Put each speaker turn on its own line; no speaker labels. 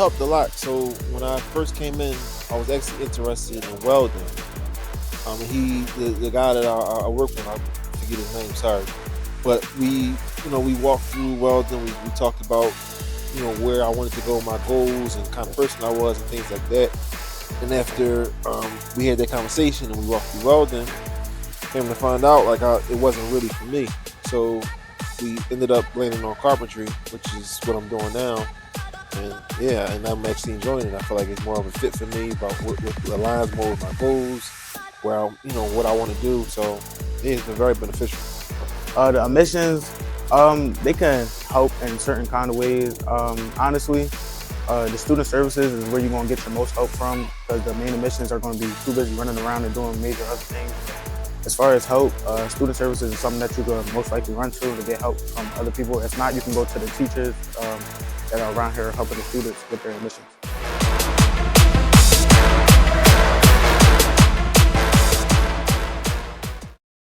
helped a lot. So when I first came in, I was actually interested in welding. The guy that I work with, I forget his name, sorry. But we walked through welding. We talked about, where I wanted to go, my goals, and kind of person I was, and things like that. And after we had that conversation and we walked through welding, came to find out it wasn't really for me. So we ended up landing on carpentry, which is what I'm doing now. And I'm actually enjoying it. I feel like it's more of a fit for me, about what aligns more with my goals, where what I want to do. So it's been very beneficial.
The emissions, they can help in certain kind of ways. Honestly, the student services is where you're going to get your most help from, because the main emissions are going to be too busy running around and doing major other things. As far as help, student services is something that you're going to most likely run to get help from other people. If not, you can go to the teachers that are around here helping the students with their emissions.